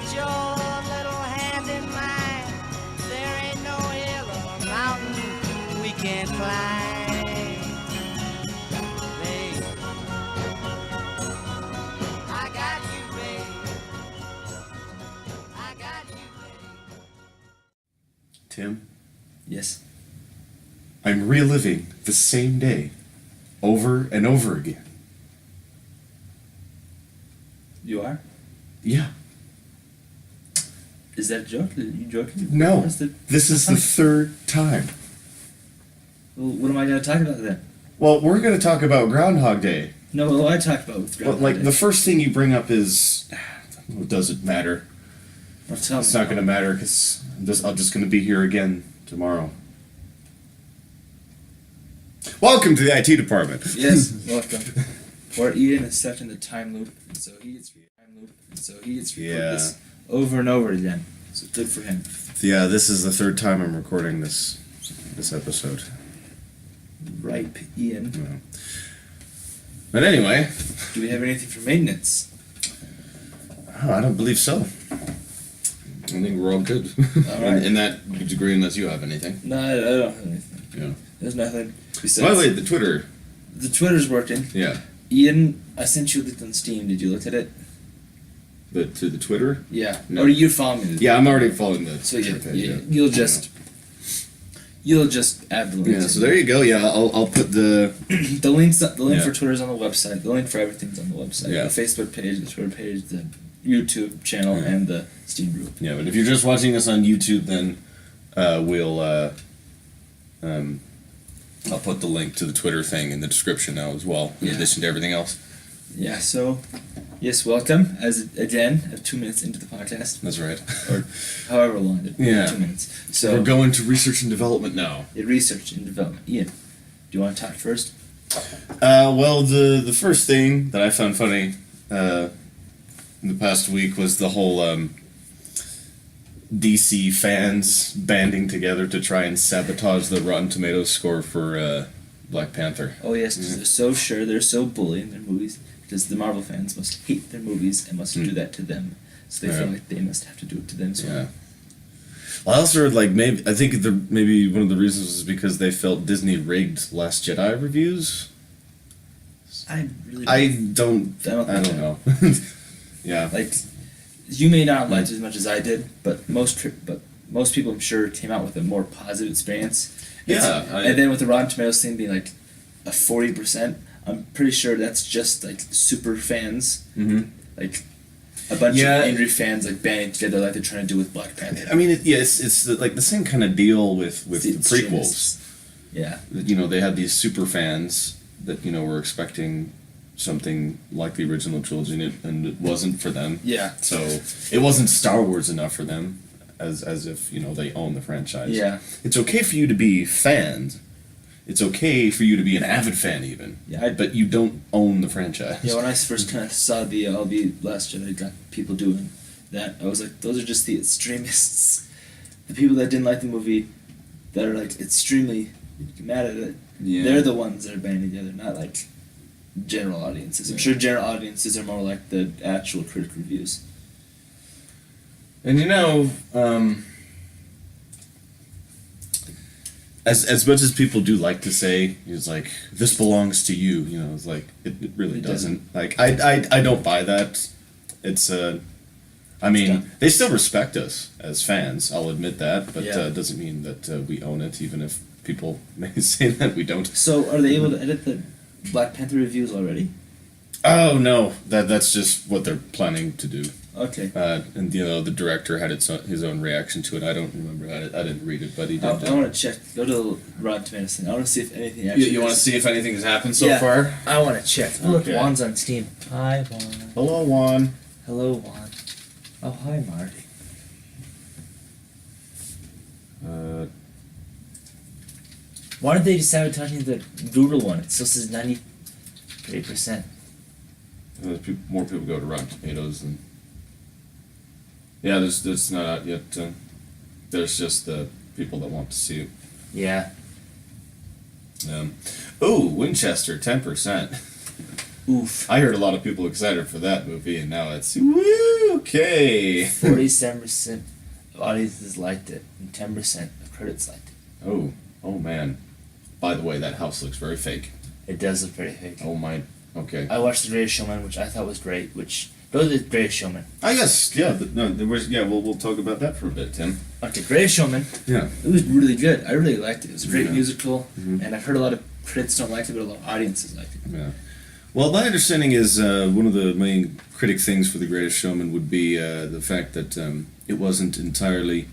put your little hand in mine. There ain't no hill or mountain we can't climb. Babe, I got you, babe. I got you, babe. Tim, Yes. I'm reliving the same day over and over again. You are? Yeah. Is that a joke? Are you joking? No. What's the- This is the third time. Well, what am I going to talk about then? Well, we're going to talk about Groundhog Day. No, what do I talk about with Well, Groundhog like, Day? the first thing you bring up is... Well, does it matter? Well, tell It's me. not going to matter because I'm just going to be here again tomorrow. Welcome to the IT department. Yes, welcome. Where Ian is stuck in the time loop, and so he gets record this over and over again. So good for him. Yeah, this is the third time I'm recording this episode. Ripe Ian. Yeah. But anyway, Do we have anything for maintenance? oh, I don't believe so. I think we're all good. All right. In that degree, unless you have anything. No, I don't have anything. Yeah. There's nothing besides. By the way, the Twitter. The Twitter's working. Yeah. Ian, I sent you a link on Steam. Did you look at it? To the Twitter? Yeah. No. Or you follow me? Yeah, I'm already following the So Twitter page, yeah. you'll just add the link. Yeah, so there you go. Yeah, I'll put the... The link Yeah. for Twitter's on the website. The link for everything's on the website. Yeah. The Facebook page, the Twitter page, the YouTube channel, Yeah. and the Steam group. Yeah, but if you're just watching us on YouTube, then I'll put the link to the Twitter thing in the description now as well, in Yeah. addition to everything else. Yeah. So, yes, welcome at 2 minutes into the podcast, That's right. or however long it. Yeah. 2 minutes. We're So, going to research and development now. research and development. Ian, do you want to talk first? Well, the first thing that I found funny in the past week was the whole DC fans banding together to try and sabotage the Rotten Tomatoes score for Black Panther. Oh yes, because they're so sure, they're so bullying their movies, because the Marvel fans must hate their movies and must do that to them. So they feel Yeah. like they must have to do it to them as well. Yeah. Well, I also heard, like, maybe one of the reasons was because they felt Disney rigged Last Jedi reviews. I really I don't think know. Yeah. like you may not like it as much as I did, but most people I'm sure came out with a more positive experience. Yeah, And then with the Rotten Tomatoes thing being like a 40%, I'm pretty sure that's just like super fans, like a bunch Yeah. of angry fans like banding together like they're trying to do with Black Panther. I mean, it's like the same kind of deal with the prequels. extremists. Yeah. You know, they had these super fans that, you know, were expecting something like the original trilogy, and it wasn't for them. Yeah. So it wasn't Star Wars enough for them, as if, you know, they own the franchise. Yeah. It's okay for you to be fans. It's okay for you to be an avid fan, even. Yeah. But you don't own the franchise. Yeah, when I first kind of saw the Last Jedi got people doing that, I was like, those are just the extremists. The people that didn't like the movie, that are like extremely mad at it. Yeah. They're the ones that are banding together, not like general audiences. I'm Yeah. sure general audiences are more like the actual critic reviews. And you know, as much as people do like to say, it's like, this belongs to you, you know, it's like, it really It doesn't. Like, I don't buy that. It's, I mean, done. they still respect us as fans, I'll admit that, but Yeah. it doesn't mean that we own it, even if people may say that we don't. So, are they able to edit the Black Panther reviews already? Oh, no, that's just what they're planning to do. Okay. And, you know, the director had his own reaction to it. I don't remember. I didn't read it, but he did. I want to check. Go to the Rotten Tomatoes thing. I want to see if anything actually. You want to see if anything has happened so Yeah. far? I want to check. Oh, look, Okay. Juan's on Steam. Hi, Juan. Hello, Juan. Hello, Juan. Oh, hi, Marty. Why did they just sabotaging the Google one? It still says 93%. More people go to Rotten Tomatoes than. Yeah, there's not out yet. There's just the people that want to see it. Yeah. Winchester, 10%. Oof. I heard a lot of people excited for that movie, and now it's woo, okay. 47% of audiences liked it, and 10% of critics liked it. Oh man. By the way, that house looks very fake. It does look pretty fake. Oh my. Okay. I watched The Greatest Showman, which I thought was great. Those are The Greatest Showman. I guess yeah. No, there was yeah. We'll talk about that for a bit, Tim. Okay, Greatest Showman. Yeah. It was really good. I really liked it. It was a great Yeah. musical, Mhm. and I've heard a lot of critics don't like it, but a lot of audiences liked it. Yeah. Well, my understanding is one of the main critic things for The Greatest Showman would be the fact that it wasn't entirely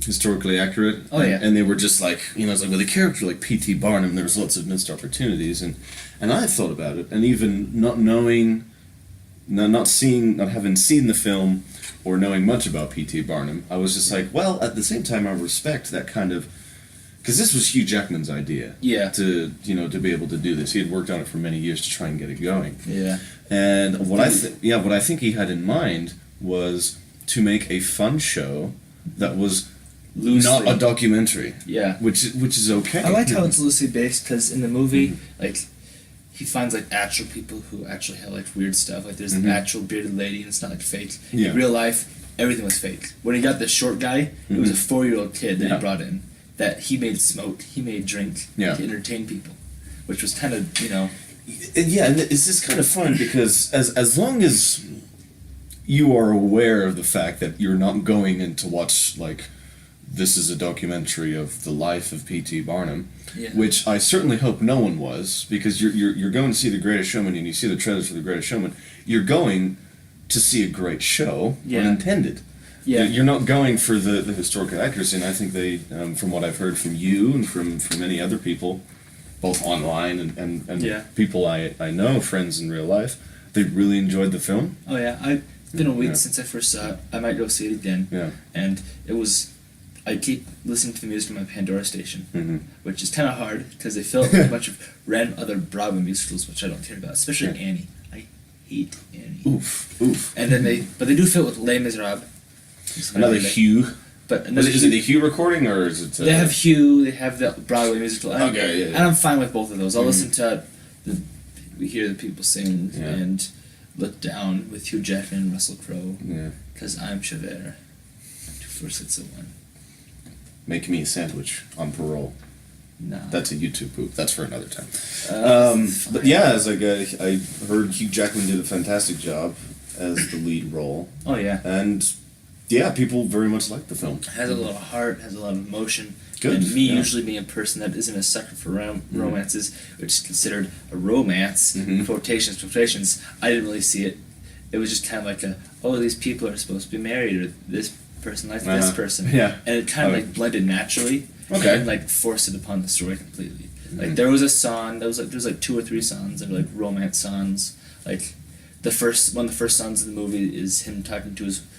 historically accurate. Oh, yeah. And they were just like, it's like with a character like P.T. Barnum, there was lots of missed opportunities, and I thought about it, and even not knowing, not having seen the film or knowing much about P.T. Barnum, I was just like, well, at the same time, I respect that kind of. Because this was Hugh Jackman's idea. Yeah. To be able to do this, he had worked on it for many years to try and get it going. Yeah. And what I think he had in mind was to make a fun show that was Loosely. not a documentary. Yeah. Which is okay. I liked how it's loosely based, because in the movie, like, he finds, like, actual people who actually have, like, weird stuff. Like, there's an actual bearded lady, and it's not, like, fake. Yeah. In real life, everything was fake. When he got the short guy, it was a 4-year-old kid that he brought in, that he made smoke, he made drink to entertain people, which was kind of, Yeah, and it's just kind of fun because as long as you are aware of the fact that you're not going in to watch, like, this is a documentary of the life of P.T. Barnum, which I certainly hope no one was, because you're going to see The Greatest Showman and you see the trailers for The Greatest Showman, you're going to see a great show, unintended. Yeah. You're not going for the historical accuracy, and I think they, from what I've heard from you and from many other people, both online and people I know, friends in real life, they really enjoyed the film. Oh yeah, it's been a week since I first saw it. I might go see it again. Yeah. And it was, I keep listening to the music on my Pandora station, which is kind of hard because they fill it with a bunch of random other Broadway musicals, which I don't care about, especially Annie. I hate Annie. Oof. And then they do fill it with Les Miserables. Another Hugh. But Is it a Hugh recording or is it? They have Hugh. They have the Broadway musical. And Okay, and I'm fine with both of those. I'll listen to we hear the people sing and look down with Hugh Jackman and Russell Crowe. Yeah. Because I'm Javert. 2 4 6 1. Make me a sandwich on parole. No. That's a YouTube poop. That's for another time. Fine. But yeah, as like I heard Hugh Jackman did a fantastic job as the lead role, Oh yeah. and yeah, people very much liked the film. Has a lot of heart, has a lot of emotion. Good, And me, yeah. usually being a person that isn't a sucker for romances, which is considered a romance, quotations, I didn't really see it. It was just kind of like these people are supposed to be married, or this person likes this person. Yeah. And it kind of like blended naturally. Okay. And like forced it upon the story completely. Like there was a song, there was like 2 or 3 songs that were like romance songs. Like one of the first songs in the movie is him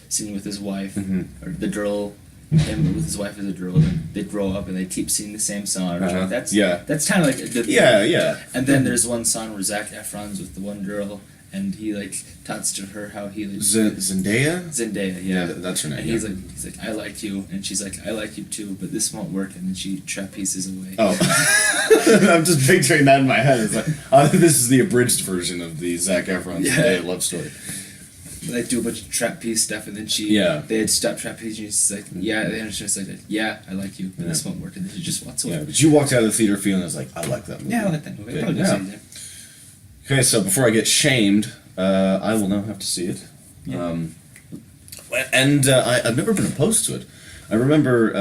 singing with his wife, or the girl, him with his wife as a girl, and they grow up and they keep singing the same song. That's kind of like a good thing. Yeah. And then there's one song where Zac Efron's with the one girl, and he like talks to her how he like Zendaya. Yeah, That's her name. And he's like, I like you, and she's like, I like you too, but this won't work, and then she trapezes away. Oh, I'm just picturing that in my head. It's like, this is the abridged version of the Zac Efron Zendaya love story. They do a bunch of trapeze stuff, and then they had stopped trapezing, and she's like, and she's like, I like you, but this won't work, and then she just walks away. Yeah, but you walked out of the theater feeling like, I like that movie. Yeah, I like that movie. Good. I'll go see it there. Okay, so before I get shamed, I will now have to see it. Yeah. I've never been opposed to it. I remember,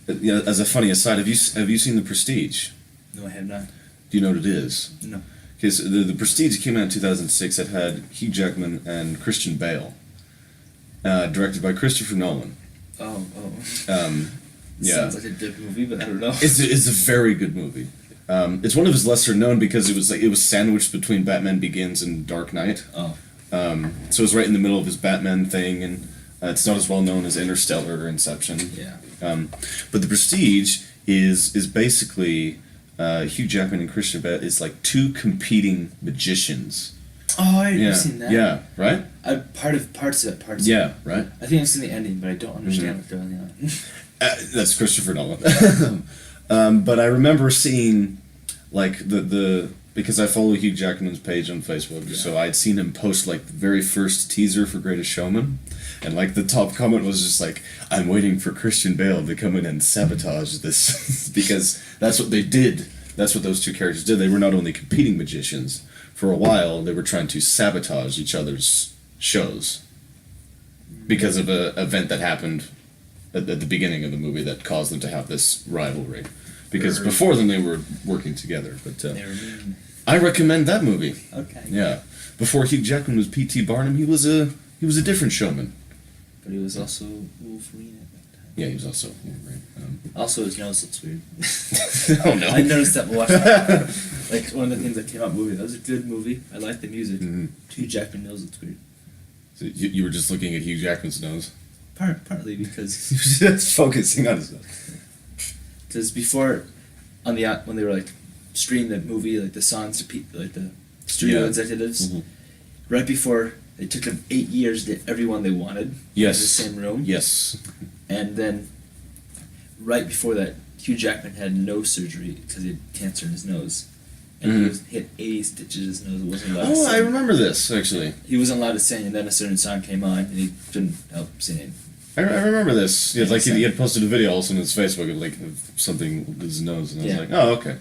as a funny aside, have you seen The Prestige? No, I have not. Do you know what it is? No. Because the Prestige came out in 2006. It had Hugh Jackman and Christian Bale, directed by Christopher Nolan. Oh. Yeah. Sounds like a good movie, but I don't know. It's a very good movie. It's one of his lesser known because it was sandwiched between Batman Begins and Dark Knight. Oh. So it's right in the middle of his Batman thing, and it's not as well known as Interstellar or Inception. Yeah. But The Prestige is basically Hugh Jackman and Christian Bale is like 2 competing magicians. Oh, I've seen that. Yeah, right? Parts of it. Yeah, right? I think I've seen the ending, but I don't understand what's going on. That's Christopher Nolan. But I remember seeing like the because I follow Hugh Jackman's page on Facebook, so I'd seen him post like the very first teaser for Greatest Showman, and like the top comment was just like, "I'm waiting for Christian Bale to come in and sabotage this," because that's what they did. That's what those two characters did. They were not only competing magicians. For a while, they were trying to sabotage each other's shows because of an event that happened at the beginning of the movie that caused them to have this rivalry. Because before then, they were working together. But They were mean. I recommend that movie. Okay. Yeah, before Hugh Jackman was P.T. Barnum, he was a different showman. But he was also Wolverine at that time. Yeah, he was also Wolverine. Also, his nose looks weird. Oh no! I noticed that watching it. Like, one of the things that came out movie. That was a good movie. I liked the music. Mhm. Hugh Jackman nose looks weird. So you were just looking at Hugh Jackman's nose. Partly because Just focusing on his nose. before, on the when they were like screening the movie, like the songs to like the studio Yeah. executives, Mhm. right before it took them 8 years to get everyone they wanted Yes. in the same room. Yes. And then, right before that, Hugh Jackman had nose surgery because he had cancer in his nose. And he hit 80 stitches in his nose. It wasn't allowed to Oh, sing. I remember this actually. He wasn't allowed to sing, and then a certain song came on, and he couldn't help singing. I remember this. Yeah, like he had posted a video also on his Facebook of like of something with his nose, and I was Yeah. like, oh, okay,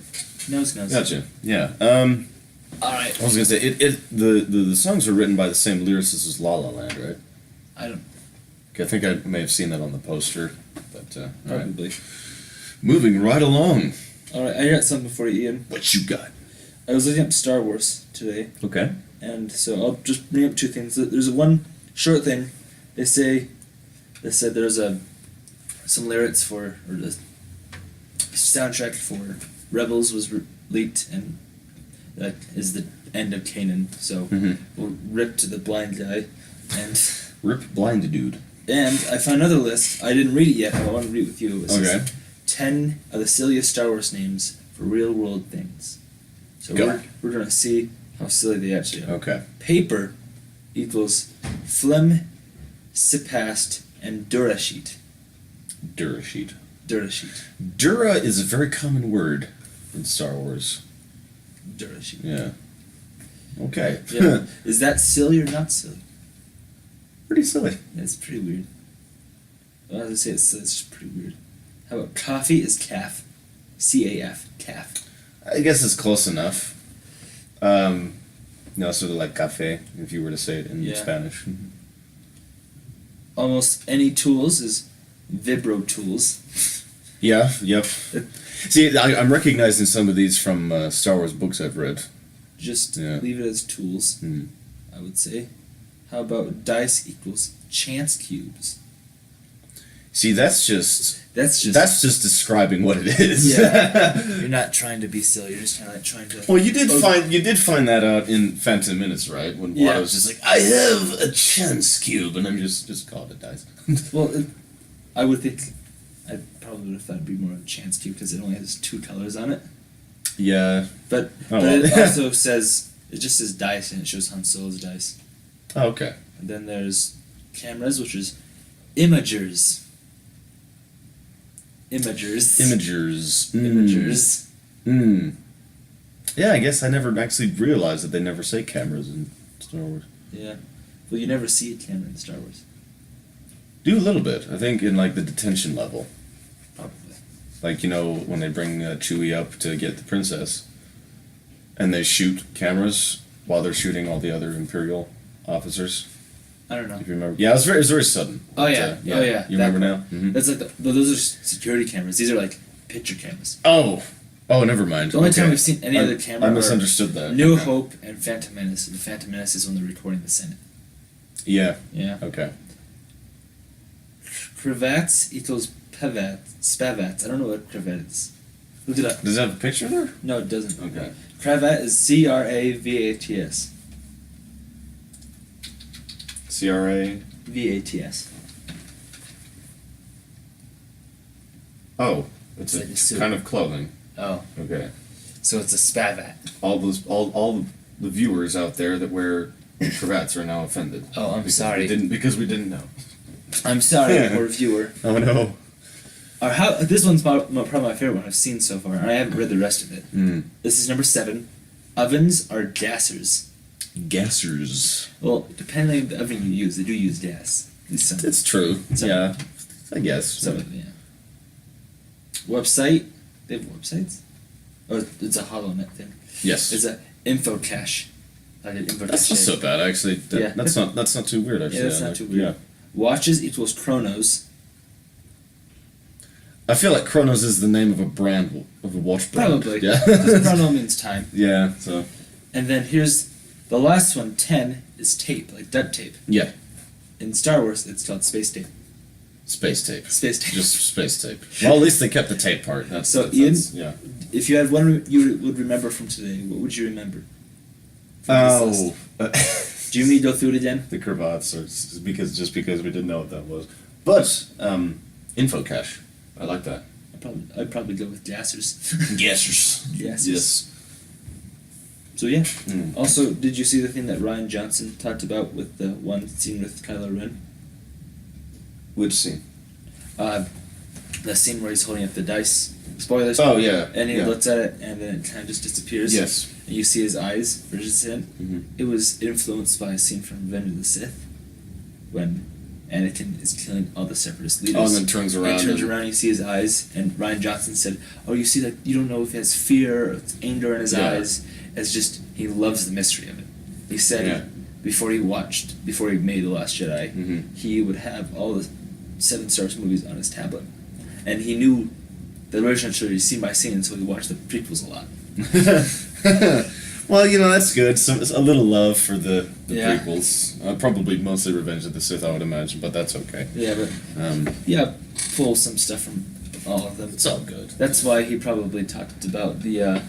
Nose. gotcha. Yeah. All right. I was gonna say the songs were written by the same lyricist as La La Land, right? I don't. Okay, I think I may have seen that on the poster, but all right. Probably. Moving right along. All right. I got something for you, Ian. What you got? I was looking up Star Wars today, Okay. and so I'll just bring up two things. There's one short thing. They said there's some lyrics for, or the soundtrack for Rebels was leaked, and that is the end of Kanan. So we'll rip to the blind guy, and Rip Blind Dude. I found another list. I didn't read it yet. I want to read it with you. It says Okay. 10 of the silliest Star Wars names for real world things. So Go. we're gonna see how silly they actually are. Okay. Paper equals phlegm, sipast, and durasheet. Durasheet. Durasheet. Dura is a very common word in Star Wars. Durasheet. Yeah. Okay. Yeah. Is that silly or not silly? Pretty silly. It's pretty weird. Well, as I say, it's just pretty weird. How about coffee is calf? C-A-F. Calf. I guess it's close enough. Sort of like cafe, if you were to say it in Yeah. Spanish. Almost any tools is vibro tools. Yeah, yep. See, I'm recognizing some of these from Star Wars books I've read. Just Yeah. leave it as tools, Hmm. I would say. How about dice equals chance cubes? See, that's just That's describing what it is. Yeah. You're not trying to be silly. You're just kind of like trying to. Well, you did find that out in Phantom Menace, right? When Yeah. Watto was just like, I have a chance cube, and I'm just call it a dice. Well, I would think. I probably would have thought it'd be more of a chance cube because it only has 2 colors on it. Yeah. But Oh, but well. it also says it just says dice and it shows Han Solo's dice. Oh, okay. And then there's cameras, which is imagers. Imagers. Imagers. Imagers. Hmm. Yeah, I guess I never actually realized that they never say cameras in Star Wars. Yeah. Well, you never see a camera in Star Wars. Do a little bit. I think in like the detention level. Probably. Like, when they bring Chewie up to get the princess, and they shoot cameras while they're shooting all the other Imperial officers. I don't know. If you remember. Yeah, it was very sudden. Oh, yeah. But, Oh, yeah. You That remember part. now? Mm-hmm. That's like those are security cameras. These are like picture cameras. Oh, never mind. The only Okay. time we've seen any other camera I are misunderstood that. New Okay. Hope and Phantom Menace. The Phantom Menace is when they're recording the Senate. Yeah. Yeah. Okay. Cravats equals spavats. I don't know what cravat is. Look it up. Does it have a picture there? No, it doesn't. Okay. Cravat is CRAVATS. CRA. VATS. Oh, it's It's like a suit. kind of clothing. Oh, Okay. so it's a spavat. All the viewers out there that wear cravats are now offended. Oh, I'm sorry. Because we didn't know. I'm sorry, poor viewer. Oh no. Or this one's probably my favorite one I've seen so far, and I haven't read the rest of it. Mm. This is number 7. Ovens are gassers. Gassers. Well, depending on the oven you use, they do use gas. At least some. It's true. Some. Yeah, I guess. Some of them, yeah. Website. They have websites? Oh, it's a HoloNet thing. Yes. It's a info cache. Like an info That's cache. not so bad, actually. Yeah. That's not too weird, actually. Yeah, that's not too weird. Watches equals chronos. I feel like Chronos is the name of a brand, of a watch brand. Probably. Yeah. Because chrono means time. Yeah, so. And then here's the last one, 10, is tape, like duct tape. Yeah. In Star Wars, it's called space tape. Space tape. Space tape. Just space tape. Well, at least they kept the tape part. So, Ian, yeah. if you had one you would remember from today, what would you remember? from this list? Do you mean to go through it again? The cravats, or because we didn't know what that was. But info cache, I like that. I'd probably go with gassers. Gassers. Gassers. Yes. So yeah. Mm. Also, did you see the thing that Ryan Johnson talked about with the one scene with Kylo Ren? Which scene? The scene where he's holding up the dice. Spoilers. Oh yeah. And he yeah. looks at it, and then it kind of just disappears. Yes. And you see his eyes for just a second. Mm-hmm. It was influenced by a scene from Revenge of the Sith, when Anakin is killing all the Separatist leaders. Oh, and then turns around. And he turns around, you see his eyes, and Ryan Johnson said, "Oh, you see that? You don't know if he has fear or anger in his Yeah. eyes. It's just he loves the mystery of it." He said Yeah. before he made The Last Jedi, Mm-hmm. he would have all the 7 Star Wars movies on his tablet, and he knew the original trilogy scene by scene, so he watched the prequels a lot. Well, that's good. A little love for the Yeah. prequels. Probably mostly Revenge of the Sith, I would imagine, but that's okay. Yeah, but pull some stuff from all of them. It's all good. That's why he probably talked about the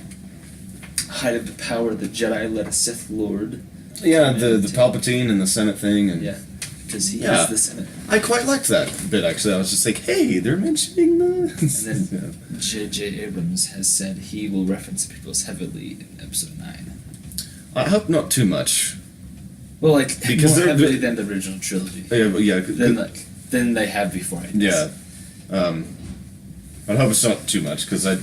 height of the power of the Jedi led a Sith Lord. Yeah, the Palpatine and the Senate thing, and Yeah, because he Yeah. is the Senate. I quite liked that bit actually. I was just like, hey, they're mentioning this. And then J.J. Abrams has said he will reference the prequels heavily in Episode 9. I hope not too much. Well, like Because more they're- heavily than the original trilogy. Yeah, but yeah, Than they have before. I guess. yeah. I hope it's not too much because as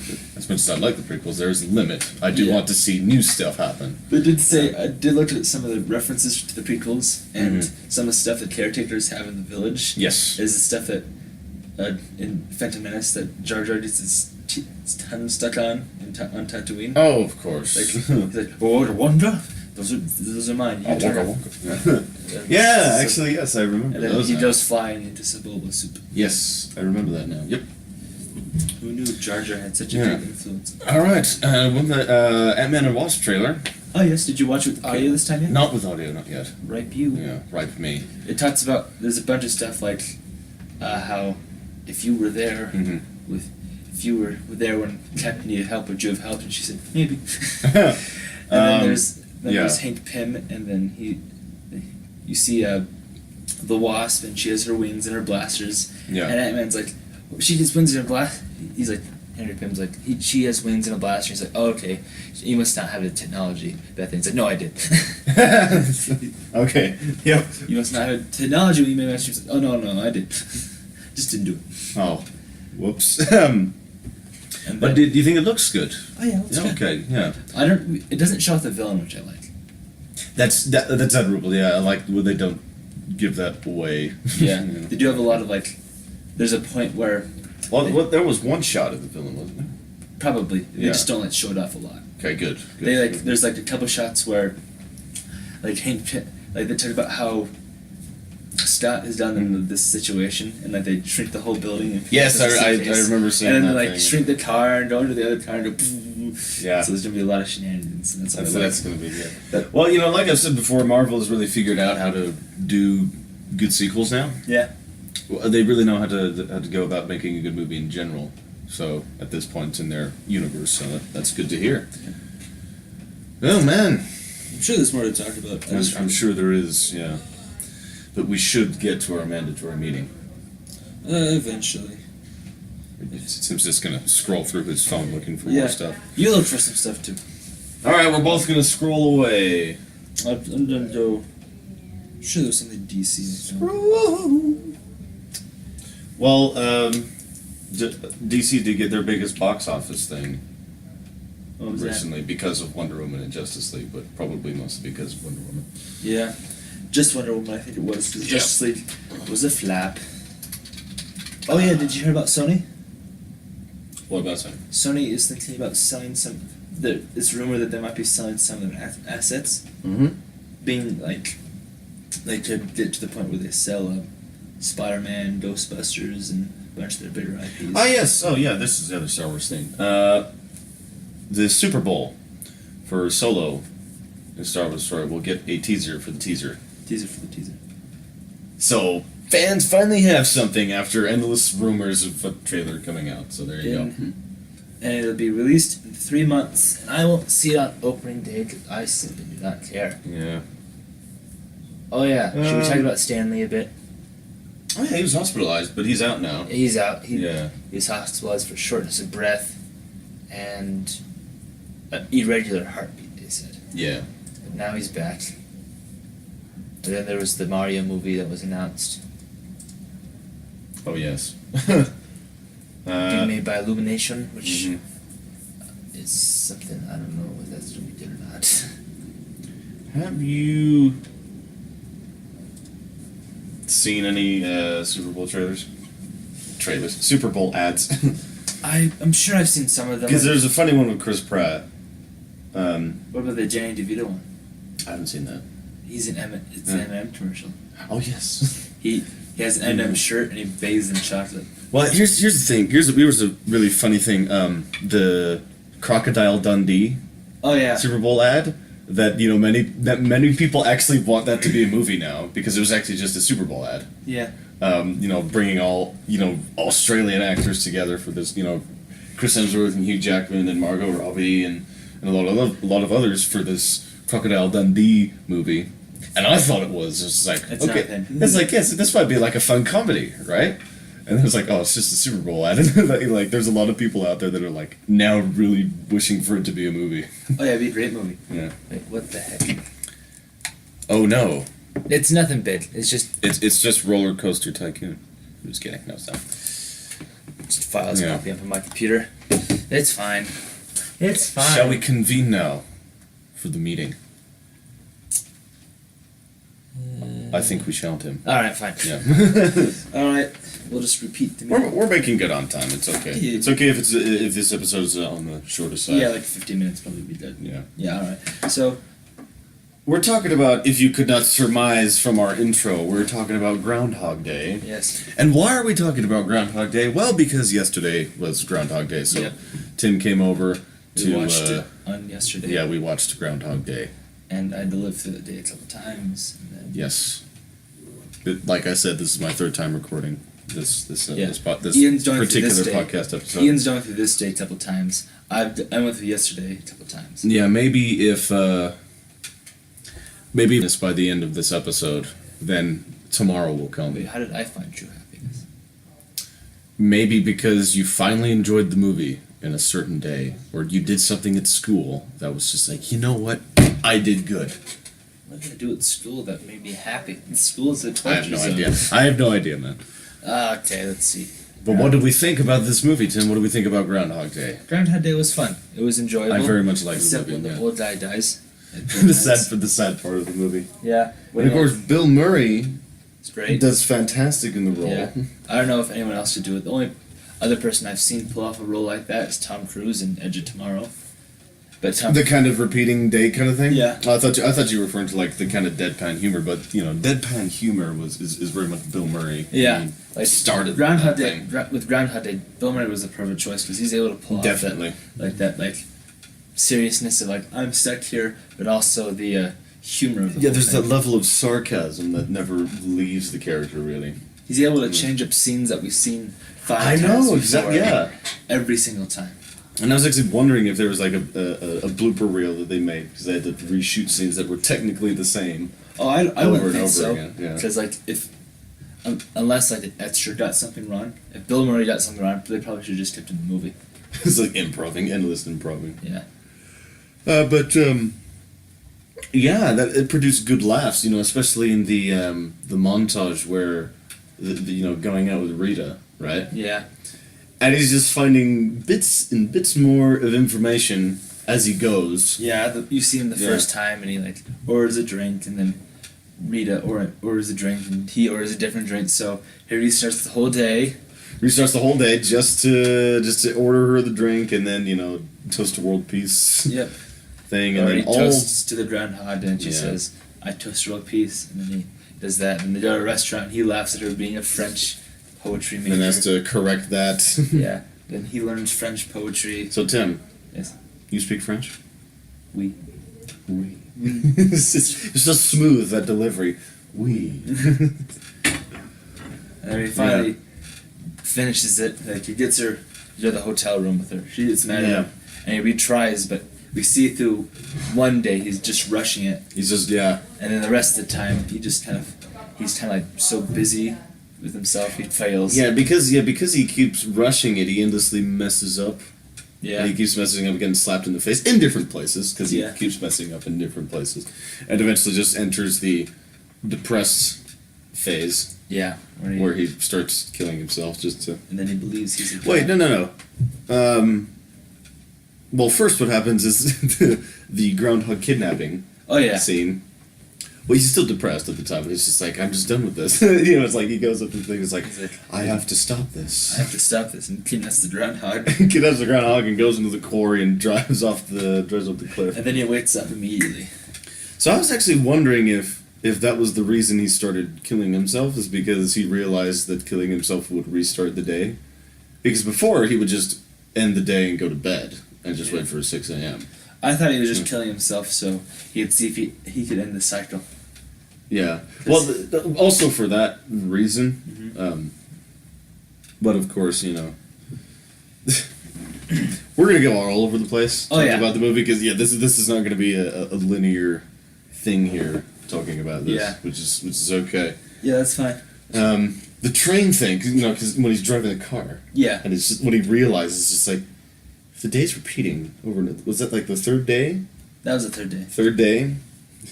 much as I like the prequels, there is a limit. I do Yeah. want to see new stuff happen. They did say, I did look at some of the references to the prequels, and Mhm. some of the stuff that caretakers have in the village Yes. is the stuff that, in Phantom Menace, that Jar Jar gets his tongue stuck on on Tatooine. Oh, of course. Like, he's like, oh, Wanda? Those are mine. You turn it." Yeah, So- actually, yes, I remember And then those. he now. goes flying into Sebulba soup. Yes, I remember that now. Yep. Who knew Jar Jar had such a Yeah. big influence? All right. With the Ant-Man and Wasp trailer. Oh yes, did you watch it with audio this time yet? Not with audio, not yet. Ripe you. Yeah, right for me. It talks about, there's a bunch of stuff like how if you were there Mm-hmm. if you were there when Captain needed help, would you have helped? And she said, maybe. And then there's Hank Pym, and then you see the Wasp, and she has her wings and her blasters. Yeah. And Ant-Man's like, she has wings and her blast. He's like, Henry Pym's like, she has wings and a blaster. He's like, oh, okay, you must not have the technology. Beth He's like, no, I did. Okay. Yep. You must not have technology when you made master. He's like, oh, no, I did. Just didn't do it. Oh, whoops. And But do you think it looks good? oh yeah, that's Yeah, good. okay. Yeah. It doesn't show off the villain, which I like. That's admirable. Yeah, I like when they don't give that away. Yeah. They do have a lot of there's a point where Well, there was one shot of the villain, wasn't there? probably they Yeah. just don't show it off a lot. Okay, good. They there's a couple shots where Hank Pym, they talk about how Scott has done in this situation, and they shrink the whole building. And Yes, just I in case. remember seeing and that then thing. shrink the car and go into the other car and go. Yeah. So there's gonna be a lot of shenanigans, and That's going to be good. That- Well, like I've said before, Marvel has really figured out how to do good sequels now. Yeah. Well, they really know how to go about making a good movie in general. So at this point in their universe, so that's good to hear. Oh man, I'm sure there's more to talk about. I'm sure there is. Yeah, but we should get to our mandatory meeting. Eventually. Tim's just gonna scroll through his phone looking for Yeah. more stuff. You look for some stuff too. All right, we're both gonna scroll away. I'm gonna go. I'm sure there's something DC. Well, DC did get their biggest box office thing. What was that? recently because of Wonder Woman and Justice League, but probably mostly because of Wonder Woman. Yeah. Just Wonder Woman, I think it was. Because Yeah. Justice League was a flap. Oh yeah, did you hear about Sony? What about that? Sony is thinking about selling some. It's rumored that they might be selling some of their assets, Mm-hmm. being like to get to the point where they sell Spider-Man, Ghostbusters, and a bunch of their bigger IPs. Ah, yes. Oh, yeah, this is the other Star Wars thing. The Super Bowl for Solo in Star Wars Story will get a teaser for the teaser. Teaser for the teaser. So, fans finally have something after endless rumors of a trailer coming out. So, there you go. And it'll be released in 3 months, and I won't see it on opening day because I simply do not care. Yeah. Oh yeah, should we talk about Stan Lee a bit? Oh, yeah, he was hospitalized, but he's out now. He's out. He Yeah. was hospitalized for shortness of breath and an irregular heartbeat, they said. Yeah. But now he's back. And then there was the Mario movie that was announced, Oh, yes. being made by Illumination, which Mhm. is something, I don't know whether that's going to be good or not. Have you seen any Super Bowl trailers? Super Bowl ads. I'm sure I've seen some of them. Because there's a funny one with Chris Pratt. What about the Danny DeVito one? I haven't seen that. He's an it's Yeah. an M&M commercial. Oh, yes. He has an M&M shirt and he bathes in chocolate. Well, here's the thing. Here's a really funny thing. The Crocodile Dundee Oh yeah. Super Bowl ad that many people actually want that to be a movie now because it was actually just a Super Bowl ad. Yeah. Bringing all Australian actors together for this. Chris Hemsworth and Hugh Jackman and Margot Robbie and a lot of others for this Crocodile Dundee movie. And I thought it was just like It's okay, not it's like yes, this might be like a fun comedy, right? And it was like, oh, it's just a Super Bowl ad. And like, there's a lot of people out there that are like now really wishing for it to be a movie. Oh yeah, it'd be a great movie. Yeah. Wait, what the heck? Oh no, It's nothing big. It's just it's just Roller Coaster Tycoon. I'm just kidding. No, it's not. files Yeah. copy up on my computer. It's fine. It's fine. Shall we convene now for the meeting? I think we shall, Tim. All right, fine. Yeah. All right, we'll just repeat the we're making good on time. It's okay. Yeah. It's okay if this episode is on the shorter side. Yeah, like 15 minutes probably be good. Yeah. Yeah. All right. So We're talking about, if you could not surmise from our intro, we're talking about Groundhog Day. yes. And why are we talking about Groundhog Day? Well, because yesterday was Groundhog Day, so Yep. Tim came over We to watched it on yesterday. yeah, we watched Groundhog Day. And I had to live through the day a couple times. And then Yes. Like I said, this is my third time recording this Yeah. this Ian's going through particular this day. podcast episode. Ian's done through this day a couple times. I went through yesterday a couple times. Yeah, maybe if maybe this by the end of this episode, then tomorrow will come. Wait, how did I find true happiness? Maybe because you finally enjoyed the movie in a certain day, or you did something at school that was just like, you know what, I did good. What did I do at school that made me happy? In school is a torture I have no zone. idea. I have no idea, man. Okay, let's see. But what did we think about this movie, Tim? What did we think about Groundhog Day? Groundhog Day was fun. It was enjoyable. I very much liked the Except movie. when the Yeah. old guy dies. the sad part of the movie. Yeah. And of course, Bill Murray it's great. does fantastic in the role. Yeah. I don't know if anyone else could do it. The only other person I've seen pull off a role like that is Tom Cruise in Edge of Tomorrow. But Tom The kind of repeating day kind of thing. Yeah. I thought you were referring to like the kind of deadpan humor, but deadpan humor is very much Bill Murray. Yeah. He like started Groundhog that Day. thing. With Groundhog Day, Bill Murray was the perfect choice because he's able to pull Definitely. off that seriousness of like I'm stuck here, but also the humor of the Yeah, whole there's thing. that level of sarcasm that never leaves the character really. He's able to change up scenes that we've seen five I times know, before, exactly. Yeah. every single time. And I was actually wondering if there was like a blooper reel that they made because they had to reshoot scenes that were technically the same. Oh, I Over wouldn't and think over so. again, yeah. Because like if unless like the extra got something wrong, if Bill Murray got something wrong, they probably should have just kept it in the movie. It's like endless improving. Yeah. Yeah, that it produced good laughs. Especially in the montage where the going out with Rita, right? Yeah. And he's just finding bits more of information as he goes. Yeah, you see him the Yeah. first time, and he like orders a drink, and then Rita orders a drink, and he orders a different drink. So he restarts the whole day. Restarts the whole day just to order her the drink, and then toast to world peace Yep. thing, Or and then he all toasts to the groundhog, and she Yeah. says, "I toast world peace," and then he does that. And they go to a restaurant. And he laughs at her being a French poetry major. then has to correct that. Yeah. Then he learns French poetry. So Tim, Yes. you speak French? Oui. Oui. it's so smooth, that delivery. Oui. And then he finally finishes it. Like he gets her to the hotel room with her. She gets mad at him, and he retries. But we see through one day he's just rushing it, He's just and then the rest of the time he's kind of like so busy with himself he fails. because he keeps rushing it, he endlessly messes up. Yeah. And he keeps messing up, getting slapped in the face in different places because he Yeah. keeps messing up in different places, and eventually just enters the depressed phase Yeah. where he starts killing himself just to. And then he believes he's a Wait, no. Well, first what happens is the groundhog kidnapping Oh yeah. scene. Well, he's still depressed at the time. He's just like, I'm just done with this. It's like he goes up to the thing. It's like, He's like, I have to stop this. I have to stop this, and kidnaps the groundhog. Kidnaps the groundhog and goes into the quarry and drives off the cliff. And then he wakes up immediately. So I was actually wondering if that was the reason he started killing himself, is because he realized that killing himself would restart the day. Because before he would just end the day and go to bed and just wait for 6 a.m. I thought he was just killing himself so he could see if he could end the cycle. Yeah. Well, also for that reason. Mm-hmm. But of course, we're gonna go all over the place Oh, talking yeah. about the movie because this is not gonna be a linear thing here talking about this, Yeah. which is okay. Yeah, that's fine. The train thing, because when he's driving the car, Yeah. and it's just what he realizes is just like the day's repeating over. Was that like the third day? That was the third day. Third day.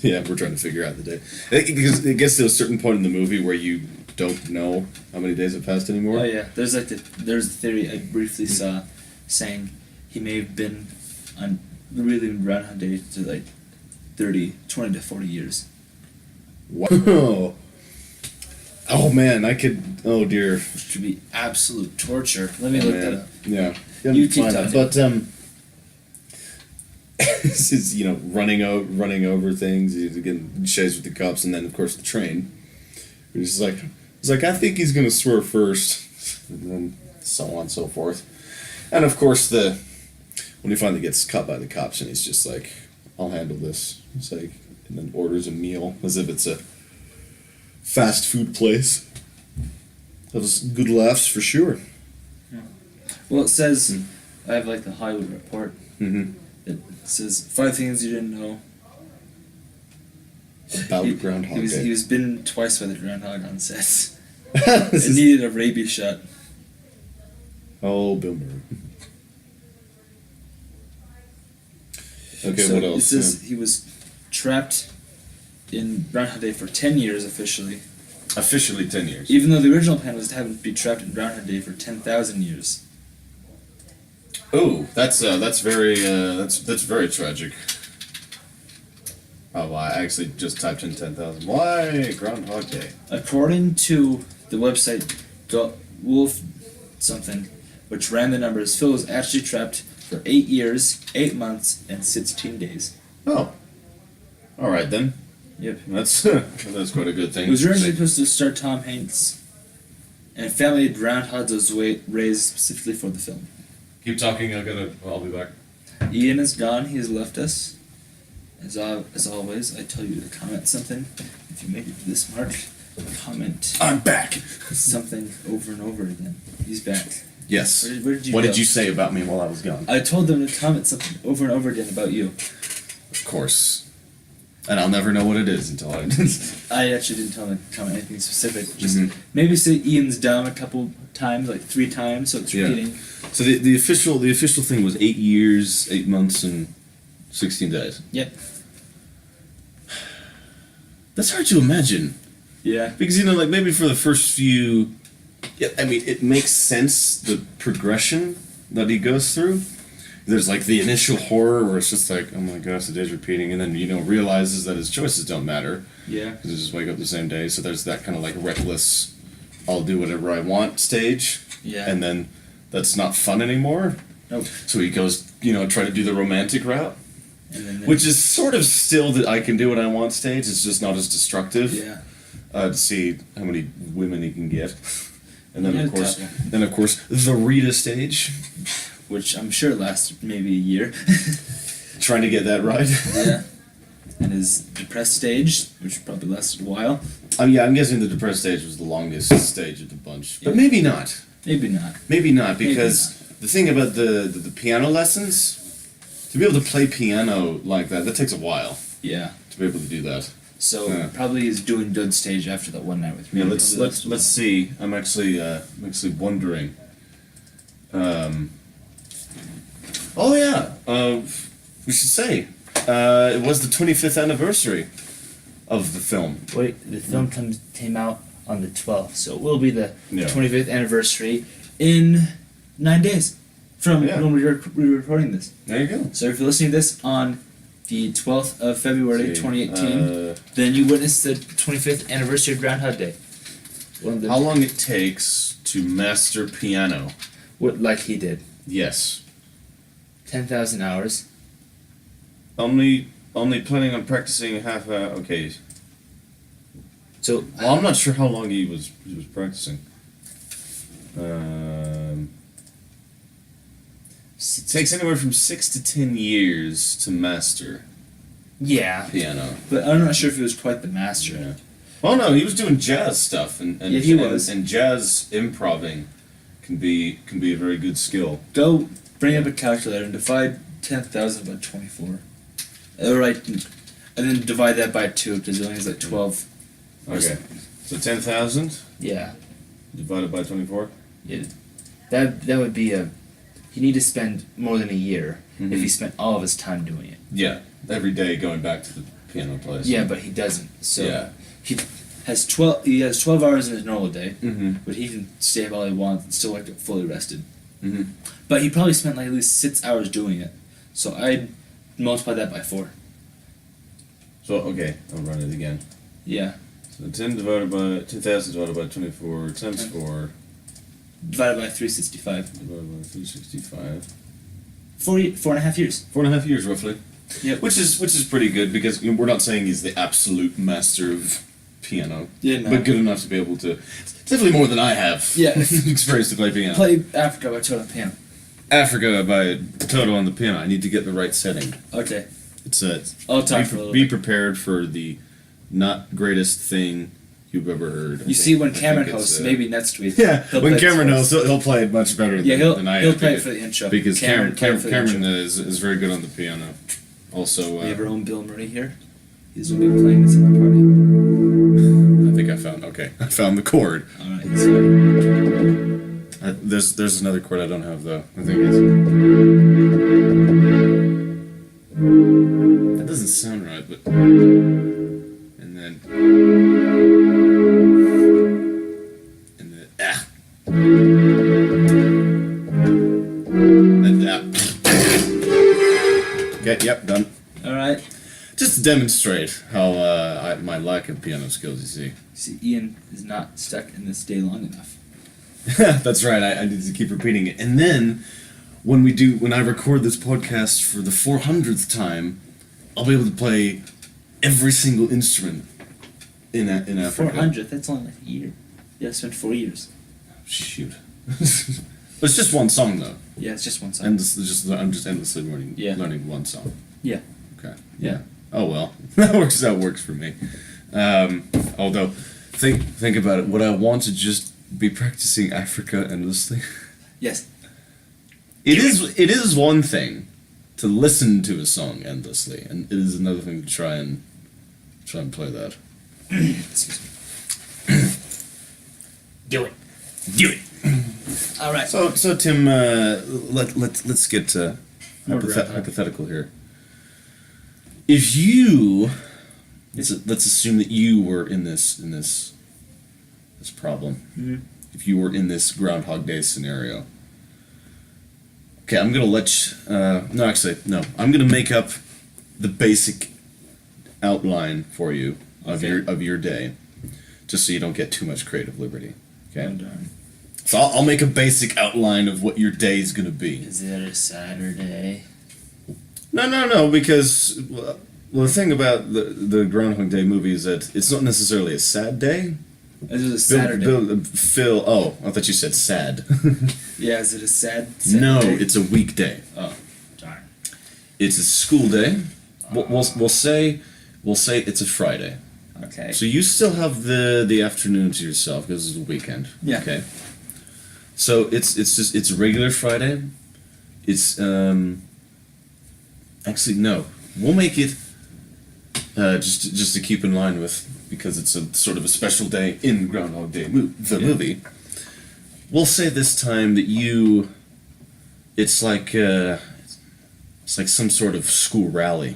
Yeah, we're trying to figure out the day. Because it gets to a certain point in the movie where you don't know how many days have passed anymore. Oh yeah, there's a theory I briefly saw saying he may have been on really Groundhog Day to like 20 to 40 years. Wow. Oh man, I could. Oh dear. Which would be absolute torture. Let me look that up. Yeah. You keep Find talking. that. But this is running over things. He's getting chased with the cops, and then of course the train. He's like I think he's gonna swerve first, and then so on and so forth. And of course when he finally gets caught by the cops, and he's just like, I'll handle this. It's like, and then orders a meal as if it's a fast food place. That was good laughs for sure. Well, it says I have like the Hollywood Report. Mm-hmm. It says 5 things you didn't know. About Groundhog He Day. was bitten twice by the groundhog on set. This It is- needed a rabies shot. Oh, Bill Murray. Okay, So what it else? says he was trapped in Groundhog Day for 10 years officially. Officially 10 years. Even though the original plan was to have him be trapped in Groundhog Day for 10,000 years. Oh, that's very tragic. Oh, I actually just typed in 10,000. Why Groundhog Day? According to the website Wolf something, which ran the numbers, Phil was actually trapped for 8 years, 8 months, and 16 days. Oh, all right then. Yep. That's quite a good thing. It was originally supposed to star Tom Hanks, and family groundhogs was raised specifically for the film. Keep talking. I'll be back. Ian is gone. He has left us. As always, I tell you to comment something. If you make it to this mark, comment I'm back. something over and over again. He's back. Yes. Where did you What go? did you say about me while I was gone? I told them to comment something over and over again about you. Of course. And I'll never know what it is until I. I actually didn't tell them to comment anything specific. Just Mhm. maybe say Ian's dumb a couple times, like 3 times, so it's Yeah. repeating. So the official thing was 8 years, 8 months, and 16 days. Yep. That's hard to imagine. Yeah. Because, like maybe for the first few. Yeah, I mean, it makes sense, the progression that he goes through. there's like the initial horror where it's just like, oh my gosh, the day's repeating, and then realizes that his choices don't matter Yeah. because he just wake up the same day. So there's that kind of like reckless, I'll do whatever I want stage, Yeah. and then that's not fun anymore. Nope. So he goes, try to do the romantic route, And then which is sort of still the I can do what I want stage. It's just not as destructive. yeah. To see how many women he can get, and then Yeah, of course, the Rita stage, which I'm sure lasted maybe a year. trying to get that right. Yeah. And his depressed stage, which probably lasted a while. Yeah, I'm guessing the depressed stage was the longest stage of the bunch, but Yeah. maybe not. Maybe not. Maybe not, because the thing about the piano lessons, to be able to play piano like that takes a while Yeah. to be able to do that. So Yeah. probably he's doing good stage after that one night with me. Yeah, let's see. I'm actually wondering. Oh yeah, we should say it was the 25th anniversary of the film. Wait, the film came out on the 12th, so it will be the Yeah. 25th anniversary in 9 days from Yeah. when we were recording this. There you go. So if you're listening to this on the 12th of February, See, 2018, then you witnessed the 25th anniversary of Groundhog Day. One of the, how long it takes to master piano? like he did. Yes. 10,000 hours. Only planning on practicing half hour. Okay. So Well, I'm not sure how long he was practicing. It takes anywhere from 6 to 10 years to master yeah, piano. but I'm not sure if he was quite the master. Yeah. Well, no, he was doing jazz stuff, and Yeah, he was. and jazz improving can be a very good skill. Go bring up a calculator and divide 10,000 by 24. Right, and then divide that by 2 because it only has like 12. Okay, so 10,000 Yeah, divided by 24. yeah. That would be a. You need to spend more than a year Mhm. if he spent all of his time doing it. Yeah, every day going back to the piano place. Yeah, but he doesn't. So Yeah. he has 12. He has 12 hours in his normal day, Mm-hmm. but he can stay up all he wants and still get fully rested. Mm-hmm. But he probably spent like at least 6 hours doing it. So I'd multiply that by 4. So okay, I'll run it again. Yeah, So 10,000 divided by 24 times 4 divided by 365. divided by 365. 4.5 years. 4.5 years roughly. Yep. Which is pretty good because we're not saying he's the absolute master of piano, Yeah, no. but good enough to be able to. It's definitely more than I have. Yeah. Experience to play piano. Play Africa by Toto Piano. Africa by Toto on the piano. I need to get the right setting. Okay. It's a. I'll talk for a little Be bit. prepared for the not greatest thing you've ever heard. You see, when I think Cameron it's, hosts, maybe next week. Yeah, he'll when play it Cameron for knows, us. he'll play it much better Yeah, than I he'll am, play it because- for the intro. Because Cameron Cameron is very good on the piano. Also, We have our own Bill Murray here. He's going to be playing this at the party. I think I found the chord. Alright, so. There's another chord I don't have though. I think it's that doesn't sound right, but and then and okay, yep, done. Alright. Just to demonstrate how my lack of piano skills. You see. See, Ian is not stuck in this day long enough. That's right. I need to keep repeating it. And then when I record this podcast for the 400th time, I'll be able to play every single instrument in Africa. 400, that's only like a year. Yeah, I spent 4 years. Shoot. But it's just one song though. Yeah, it's just one song. I'm just endlessly learning one song. Yeah. Okay. Yeah. Oh well, that works for me. Although, think about it. Would I want to just be practicing Africa endlessly? Yes. It is one thing to listen to a song endlessly, and it is another thing to try and play that. Excuse me. Do it. Do it. All right. So Tim, let's get More Groundhog. hypothetical here. If you let's assume that you were in this problem. Mhm. If you were in this Groundhog Day scenario, Okay, I'm gonna no, actually, no. I'm gonna make up the basic outline for you of your day, just so you don't get too much creative liberty. Okay. Oh, darn. So I'll make a basic outline of what your day is gonna be. Is it a Saturday? No, because the thing about the Groundhog Day movie is that it's not necessarily a sad day. Is it a Saturday? Phil, oh, I thought you said sad. Yeah, is it a sad No, day? it's a weekday. Oh, darn. It's a school day. We'll say it's a Friday. Okay. So you still have the afternoon to yourself because it's a weekend. Yeah. Okay. So it's a regular Friday. It's actually no. We'll make it just to keep in line with, because it's a sort of a special day in Groundhog Day movie. We'll say this time that it's like some sort of school rally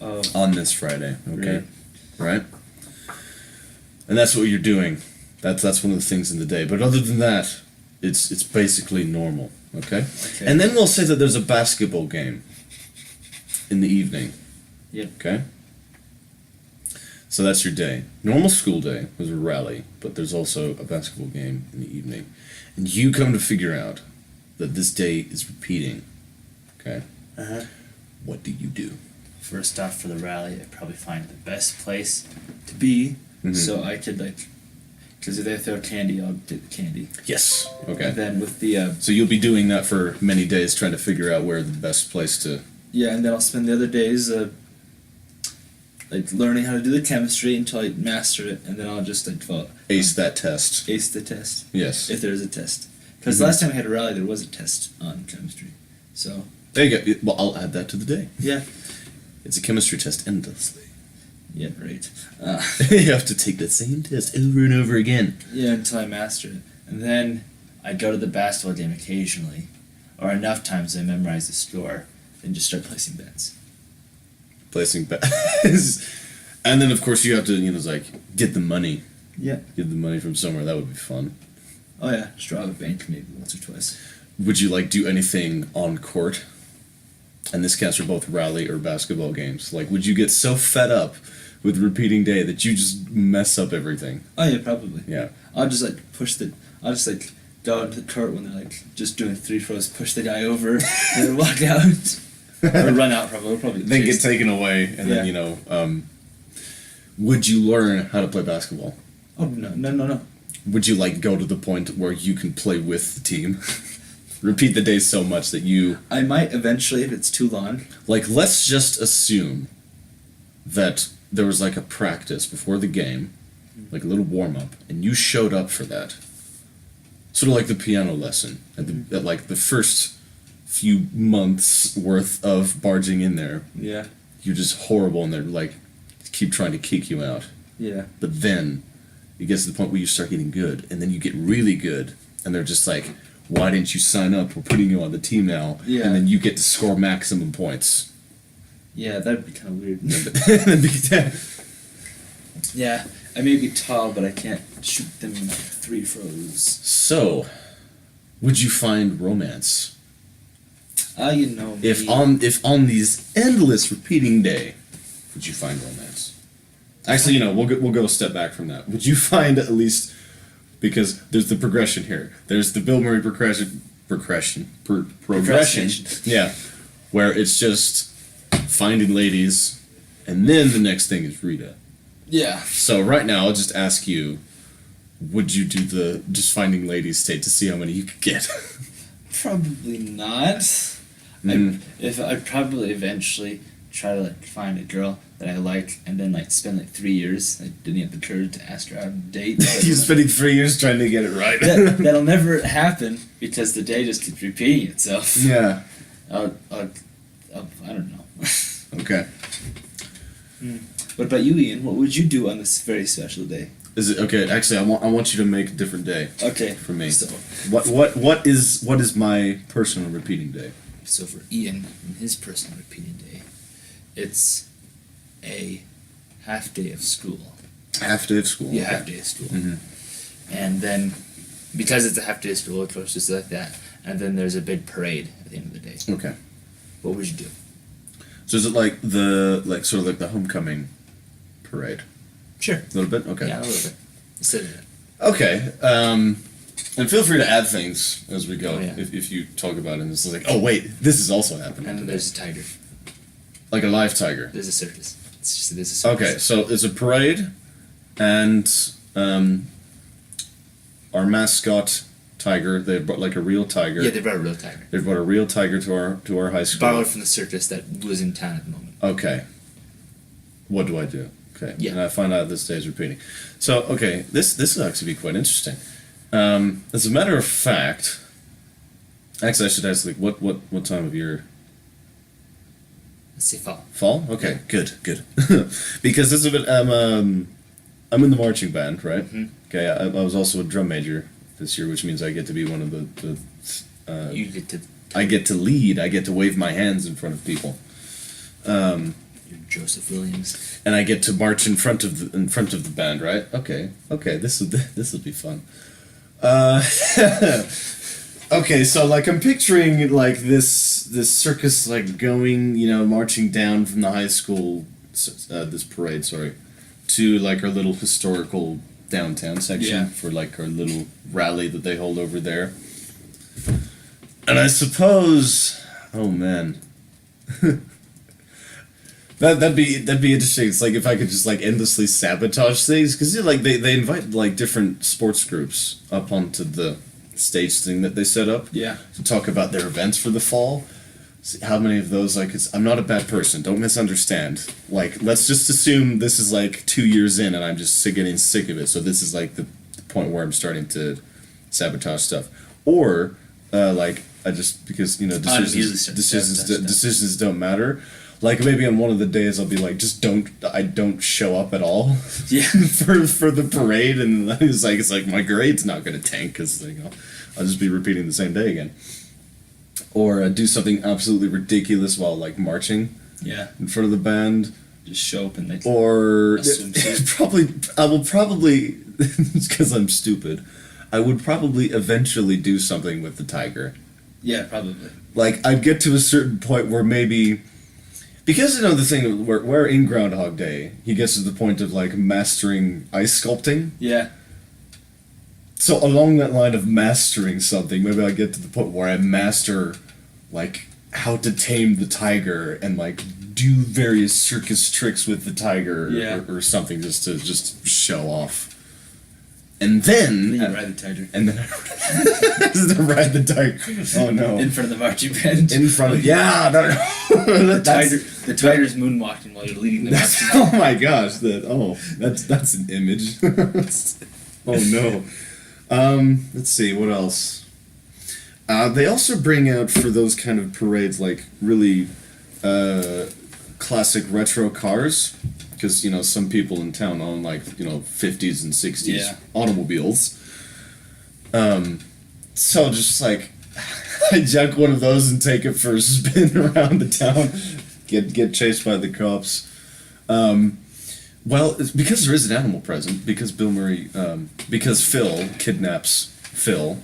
on this Friday. Okay. Right? And that's what you're doing. That's one of the things in the day. But other than that, it's basically normal. Okay? And then we'll say that there's a basketball game in the evening. Yep. Okay? So that's your day. Normal school day was a rally, but there's also a basketball game in the evening. And you come to figure out that this day is repeating. Okay? Uh-huh. What do you do? First off, for the rally, I'd probably find the best place. To be, Mhm. so I could because if they throw candy, I'll get the candy. Yes. Okay. And then with the So you'll be doing that for many days, trying to figure out where the best place to... yeah, and then I'll spend the other days learning how to do the chemistry until I master it, and then I'll just ace that test. ace the test Yes. if there is a test. Because Mhm. last time I had a rally, there was a test on chemistry. So There you go. Well, I'll add that to the day. yeah, It's a chemistry test endlessly. yeah, right. You have to take the same test over and over again. Yeah, until I master it. And then I'd go to the basketball game occasionally, or enough times I memorize the score, And just start placing bets. Placing bets. And then, of course, you have to, get the money. Yeah. Get the money from somewhere. That would be fun. Oh yeah, just rob a bank maybe once or twice. Would you, do anything on court? And this counts for both rally or basketball games. Would you get so fed up with repeating day that you just mess up everything? Oh yeah, probably. Yeah. I'll just I'll just go into the court when they're just doing three throws, push the guy over, and then walk out. Or run out probably. We'll probably Then chase. get taken away, and Yeah. then, would you learn how to play basketball? Oh no. Would you, go to the point where you can play with the team? Repeat the day so much that you... I might eventually if it's too long. let's just assume that there was, a practice before the game, a little warm-up, and you showed up for that. Sort of like the piano lesson, at the first few months worth of barging in there. Yeah. You're just horrible, and they're, keep trying to kick you out. Yeah. But then it gets to the point where you start getting good, and then you get really good, and they're just like, why didn't you sign up? We're putting you on the team now. Yeah. And then you get to score maximum points. Yeah, that'd be kind of weird. So, Yeah, I may be tall, but I can't shoot them three throws. would you find romance? You know me. If on these endless repeating day, would you find romance? Actually, we'll go a step back from that. Would you find at least, because there's the progression here. There's the Bill Murray progression. Yeah, where it's just finding ladies, and then the next thing is Rita. Yeah. So right now, I'll just ask you, would you do the just finding ladies state to see how many you could get? Probably not. Mhm. I'd probably eventually try to find a girl that I like, and then spend 3 years. I didn't have the courage to ask her out on a date. You're spending 3 years trying to get it right. That'll never happen because the day just keeps repeating itself. Yeah. I don't know. Okay. What about you, Ian? What would you do on this very special day? Is it okay? Actually, I want you to make a different day Okay. for me. So What is my personal repeating day? for Ian, in his personal repeating day, it's a half day of school. Half day of school. Half day of school. Mhm. And then, because it's a half day of school, of course, just like that. and then there's a big parade at the end of the day. Okay. What would you do? So is it sort of like the homecoming parade? Sure. A little bit? Okay. Yeah, a little bit. Instead of that. Okay. And feel free to add things as we go Oh, yeah. if you talk about it and it's like, oh wait, this is also happening. And then today. there's a tiger. Like a live tiger. There's a circus. It's just there's a circus. Okay, so it's a parade, and our mascot tiger. They brought like a real tiger. Yeah, they brought a real tiger. They brought a real tiger to our high school. Borrowed from the circus that was in town at the moment. Okay. What do I do? Okay. Yeah. And I find out this day is repeating. So okay, this will actually be quite interesting. As a matter of fact, actually I should ask like what time of year? Let's say fall. Fall? Okay, good. Because this is a bit. I'm in the marching band, right? Mhm. Okay, I was also a drum major this year, which means I get to be one of the. You get to. I get to lead. I get to wave my hands in front of people, You're Joseph Williams. and I get to march in front of the band, right? Okay, this will be fun. Okay, so like I'm picturing like this circus like going, marching down from the high school, this parade, sorry, to like our little historical downtown section Yeah. for like our little rally that they hold over there. And I suppose, oh man, that'd be interesting. It's like if I could just like endlessly sabotage things because like they invite like different sports groups up onto the stage thing that they set up Yeah. to talk about their events for the fall. See how many of those like I'm not a bad person. Don't misunderstand. Like let's just assume this is like 2 years in and I'm just getting sick of it. So this is like the point where I'm starting to sabotage stuff, or like I just because decisions don't matter. Like maybe on one of the days I'll be like I don't show up at all. Yeah. for the parade, and it's like my grade's not gonna tank because I'll just be repeating the same day again. Or do something absolutely ridiculous while like marching Yeah. in front of the band. Just show up and like. Or A swimsuit. I will probably because I'm stupid. I would probably eventually do something with the tiger. Yeah, probably. Like I'd get to a certain point where maybe because the thing where in Groundhog Day he gets to the point of like mastering ice sculpting. Yeah. So along that line of mastering something, maybe I get to the point where I master like how to tame the tiger and like do various circus tricks with the tiger Yeah. or something just to show off. And then You ride the tiger. and then I ride the tiger. Oh no. In front of the marching band. In front of The tiger's moonwalking while you're leading the marching band. Oh my gosh! That's an image. Oh no. Let's see what else. They also bring out for those kind of parades like really classic retro cars because some people in town own like 50s and 60s Yeah. automobiles. So just like hijack one of those and take it for a spin around the town, get chased by the cops. Well, it's because there is an animal present. Because Bill Murray, because Phil kidnaps Phil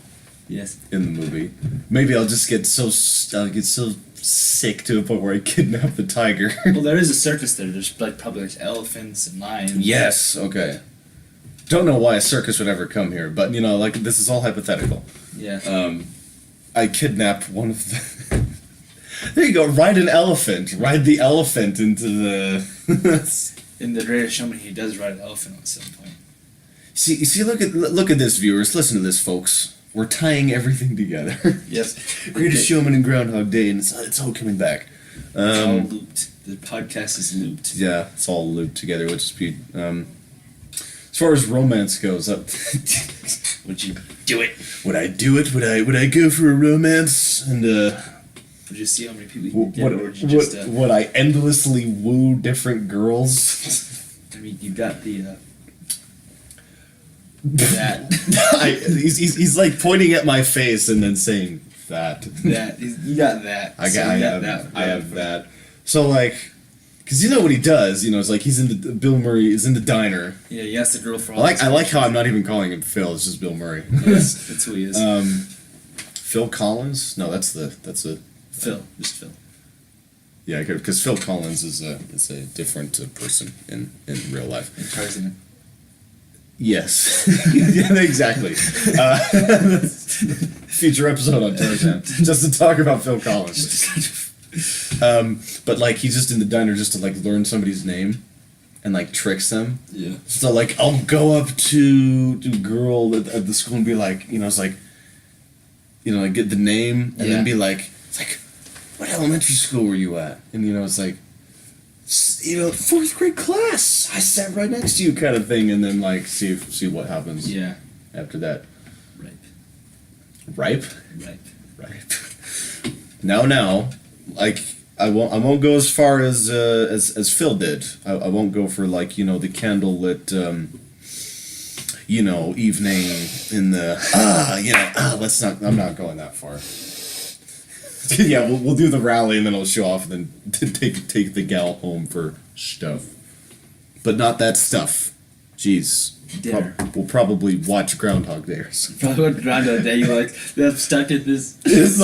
Yes. in the movie. Maybe I'll just get so sick to a point where I kidnap the tiger. Well, there is a circus there. There's like probably like elephants and lions. Yes. Okay. Don't know why a circus would ever come here, but like this is all hypothetical. Yeah. I kidnapped one of the. There you go. Ride an elephant. Ride the elephant into the. In The Greatest Showman, he does ride an elephant at some point. See. Look at this, viewers. Listen to this, folks. We're tying everything together. Yes. Greatest Showman and Groundhog Day, and it's all coming back. It's all looped. The podcast is looped. Yeah, it's all looped together, which is Pete. As far as romance goes, Would you do it? would I do it? Would I go for a romance? And Would you see how many people you could get, or would you just? would I endlessly woo different girls? I mean, you got the. That. He's like pointing at my face and then saying that. You got that. I So got you that. I have that. So like, because what he does, it's like he's in the Bill Murray is in the diner. Yeah, he asked the girl for all. I like how I'm not even calling him Phil. It's just Bill Murray. Yes, that's who he is. Phil Collins? No, that's a Phil, just Phil. yeah, because Phil Collins is a different person in real life. And Tarzan. Yes, yeah, exactly. Future episode on Tarzan, just to talk about Phil Collins. But like he's just in the diner just to like learn somebody's name, and like tricks them. Yeah. So like I'll go up to a girl at the school and be like, it's like, like get the name and then be like, it's like, what elementary school were you at? And it's like, fourth grade class. I sat right next to you, kind of thing, and then like see what happens. Yeah. After that. Ripe. Ripe. Now, like I won't go as far as Phil did. I won't go for like the candlelit evening in the let's not. I'm not going that far. Yeah, we'll do the rally and then I'll show off and then take the gal home for stuff, but not that stuff. Jeez. Dinner. We'll probably watch Groundhog Day or something. Probably what Groundhog Day. You're like, I'm stuck in this. It's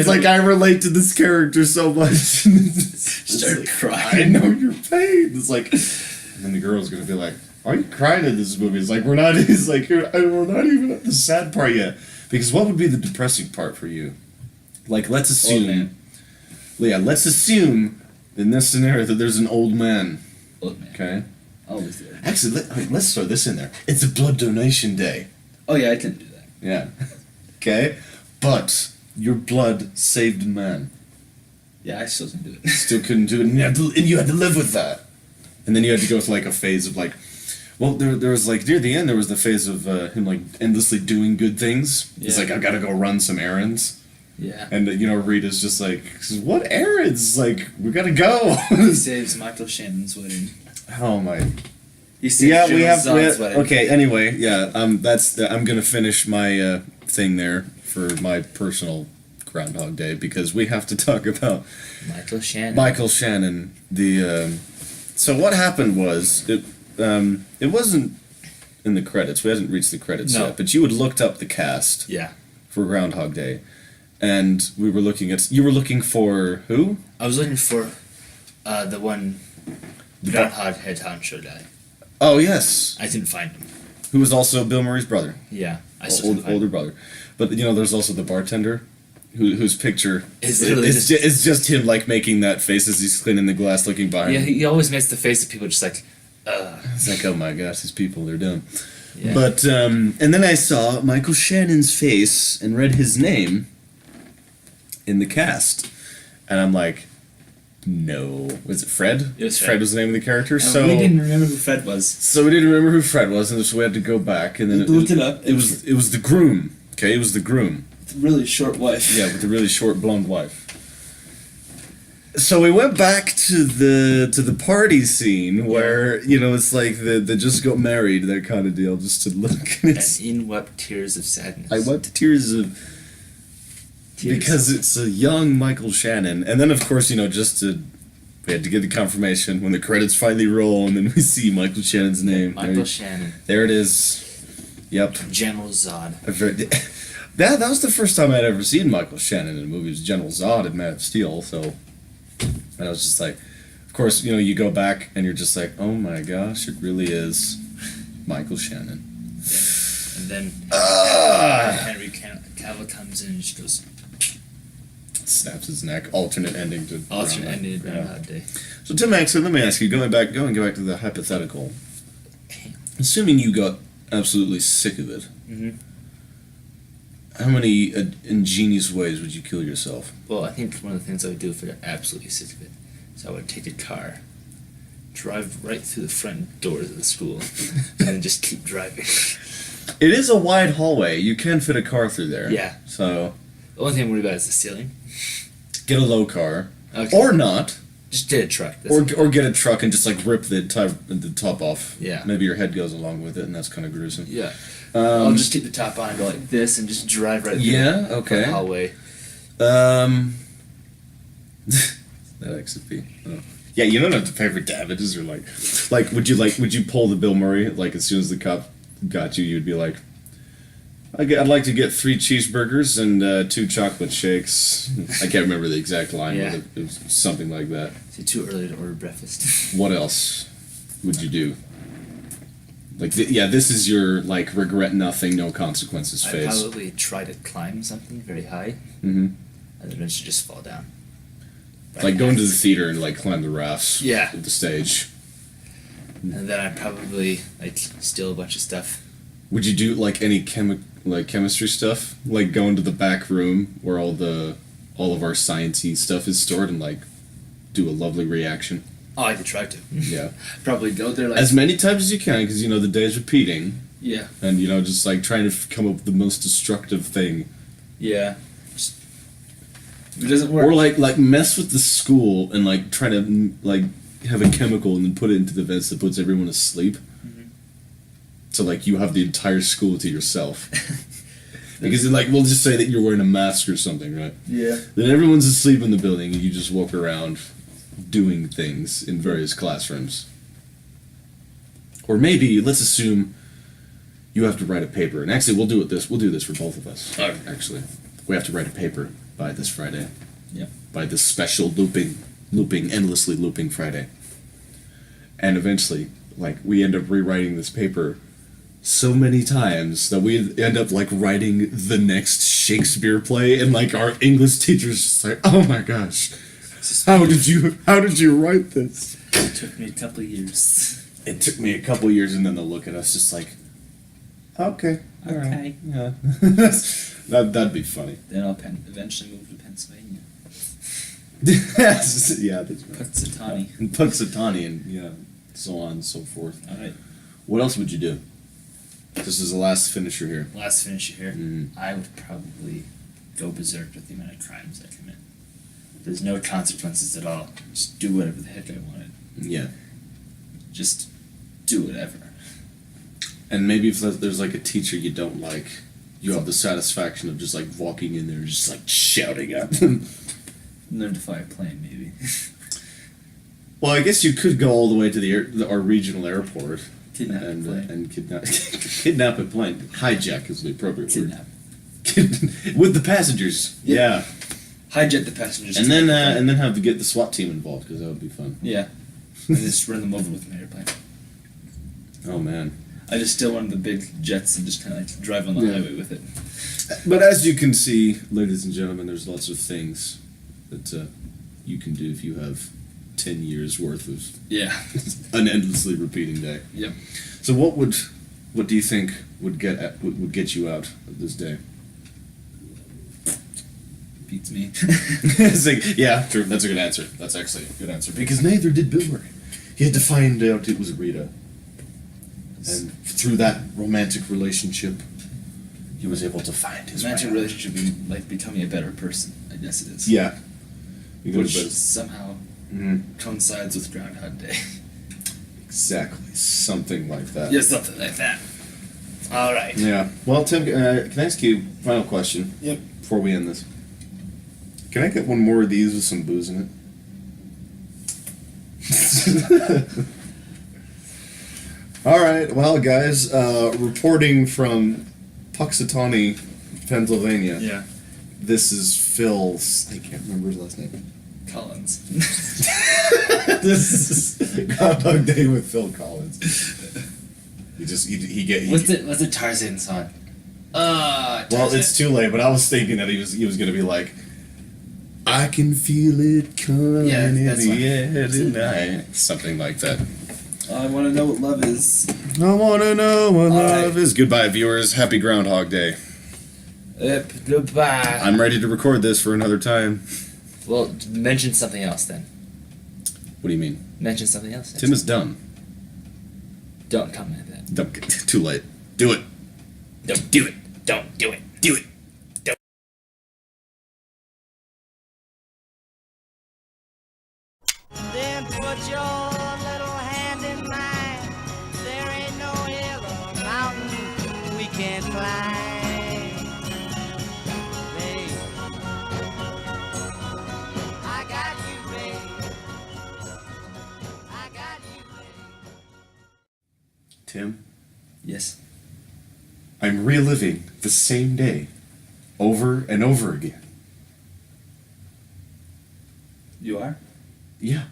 like I relate to this character so much. Start like, crying. I know your pain. It's like, and then the girl's gonna be like, "Why are you crying in this movie?" It's like we're not. It's like we're not even at the sad part yet. Because what would be the depressing part for you? Like, let's assume. Yeah, let's assume in this scenario that there's an old man. Old man. Okay. Always there. Actually, let's throw this in there. It's a blood donation day. Oh yeah, I can do that. Yeah. Okay? But your blood saved a man. Yeah, I still can do it. Still couldn't do it, and you had to live with that. And then you had to go through like a phase of like, well, there was like near the end there was the phase of him like endlessly doing good things. He's like, I've got to go run some errands. Yeah. And Rita's just like, what errands? Like, we gotta go. He saves Michael Shannon's wedding. Oh my. He saves We have Zod's wedding. okay. Anyway, yeah. I'm gonna finish my thing there for my personal Groundhog Day because we have to talk about Michael Shannon. Michael Shannon. So what happened was it wasn't in the credits. We hasn't reached the credits No. yet. But you had looked up the cast Yeah. for Groundhog Day, and we were looking at. You were looking for who? I was looking for the one Groundhog head honcho guy. Oh yes, I didn't find him. who was also Bill Murray's brother, Yeah. I still didn't find older him. brother. But there's also the bartender, whose picture It's literally it's just him like making that face as he's cleaning the glass, looking behind Yeah, him. he always makes the face of people just like, It's like, oh my gosh, these people, they're dumb. yeah. But and then I saw Michael Shannon's face and read his name in the cast, and I'm like, no, was it Fred? It was Fred Fred. was the name of the character. And So we didn't remember who Fred was. So we didn't remember who Fred was, and so we had to go back, and then We looked it up. It was the groom. Okay, it was the groom. With a really short wife. Yeah, with the really short blonde wife. So we went back to the party scene where it's like the just got married, that kind of deal, just to look. And it's, and in wept tears of sadness. I wept tears of because it's a young Michael Shannon, and then of course we had to get the confirmation when the credits finally roll, and then we see Michael Shannon's name. Michael Shannon. There it is. Yep. General Zod. That was the first time I'd ever seen Michael Shannon in a movie. It was General Zod in Man of Steel, so and I was just like, of course, you go back and you're just like, oh my gosh, it really is Michael Shannon. Yeah. And then Henry Cavill comes in and just goes, Snaps his neck. Alternate ending to alternate Groundhog. ending of Groundhog Day. So Tim Maxon, let me ask you, going back to the hypothetical. Assuming you got absolutely sick of it, Mm-hmm. how many ingenious ways would you kill yourself? Well, I think one of the things I would do if I got absolutely sick of it is I would take a car, drive right through the front doors of the school, and then just keep driving. It is a wide hallway. You can fit a car through there. Yeah. So The only thing I'm worried about is the ceiling. get a low car, Okay. or not, Just get a truck. That's or get a truck and just like rip the top off. Yeah. Maybe your head goes along with it, and that's kind of gruesome. Yeah. I'll Um, just keep the top on and go like this and just drive right through Yeah, the okay. hallway. That exit fee. Oh. Yeah, you don't have to pay for damages or would you pull the Bill Murray, like as soon as the cop got you, you'd be like, I'd like to get 3 cheeseburgers and 2 chocolate shakes. I can't remember the exact line, Yeah. but it was something like that. Is it too early to order breakfast? What else would you do? Like, this is your, like, regret nothing, no consequences I'd phase. probably try to climb something very high, Mm-hmm. and then eventually just fall down. Like, going to the theater and, like, climb the rafts Yeah. of the stage. And then I'd probably, like, steal a bunch of stuff. Would you do, like, any chemistry stuff? Like, go into the back room where all of our sciencey stuff is stored and, like, do a lovely reaction? Oh, I could try to. Yeah. Probably go there, like... As many times as you can, because, the day is repeating. Yeah. And, just, like, trying to come up with the most destructive thing. Yeah. Just, if it doesn't work... Or, like mess with the school and, like, try to, like, have a chemical and then put it into the vents that puts everyone asleep. Mhm. So, like, you have the entire school to yourself. Because, like, we'll just say that you're wearing a mask or something, right? Yeah. Then everyone's asleep in the building and you just walk around doing things in various classrooms. Or maybe, let's assume you have to write a paper. And actually, we'll do this for both of us. Alright. Actually. We have to write a paper by this Friday. Yep. By this special endlessly looping Friday. And eventually, like, we end up rewriting this paper so many times that we end up, like, writing the next Shakespeare play, and, like, our English teacher's just like, oh my gosh, how did you write this? It took me a couple of years. It took me a couple years, and then they'll look at us just like, okay, all right, Okay. yeah. That'd be funny. Then I'll eventually move to Pennsylvania. Yeah, that's right. Punxsutawney. And Punxsutawney, and yeah, so on and so forth. All right. What else would you do? This is the last finisher here. Last finisher here. Mm. I would probably go berserk with the amount of crimes I commit. There's no consequences at all. Just do whatever the heck I wanted. Yeah. Just do whatever. And maybe if there's like a teacher you don't like, you have the satisfaction of just like walking in there and just like shouting at them. Learn to fly a plane, maybe. Well, I guess you could go all the way to our regional airport Kidnap a and plane. and kidnap a plane. Hijack is the appropriate Kidnap. word. With the passengers. Yeah. Hijack the passengers. And then have to get the SWAT team involved because that would be fun. Yeah. And just run them over with an airplane. Oh man. I just steal one of the big jets and just kind of like drive on the Yeah. highway with it. But as you can see, ladies and gentlemen, there's lots of things that you can do if you have 10 years worth of Yeah. an endlessly repeating day. Yep. So what do you think would get you out of this day? Beats me. It's like, yeah, true. That's a good answer. That's actually a good answer because neither did Bill Murray. He had to find out it was Rita, and through that romantic relationship, he was able to find his Romantic way out. relationship being like becoming a better person. I guess it is. Yeah. You go to Which bed. somehow Mhm. coincides with Groundhog Day. Exactly. Something like that. Yeah, something like that. All right. Yeah. Well, Tim, can I ask you a final question? Yep. Before we end this. Can I get one more of these with some booze in it? All right. Well, guys, reporting from Punxsutawney, Pennsylvania. Yeah. This is Phil's. I can't remember his last name. Collins. This is Groundhog Day with Phil Collins. He What's the Tarzan song? Well, Tarzan. it's too late. But I was thinking that he was gonna be like, I can feel it coming Yeah, in that's the fine. air tonight. Something like that. I want to know what love is. I wanna know what All love right. is. Goodbye, viewers. Happy Groundhog Day. Goodbye. I'm ready to record this for another time. Well, mention something else then. What do you mean? Mention something else. Tim is done. Don't comment that. Too late. Do it. Don't do it. Don't do it. Do it. Then put your little hand in mine. There ain't no hill or mountain we can't climb. Babe, I got you, babe. I got you, babe. Tim, Yes. I'm reliving the same day over and over again. You are? Yeah.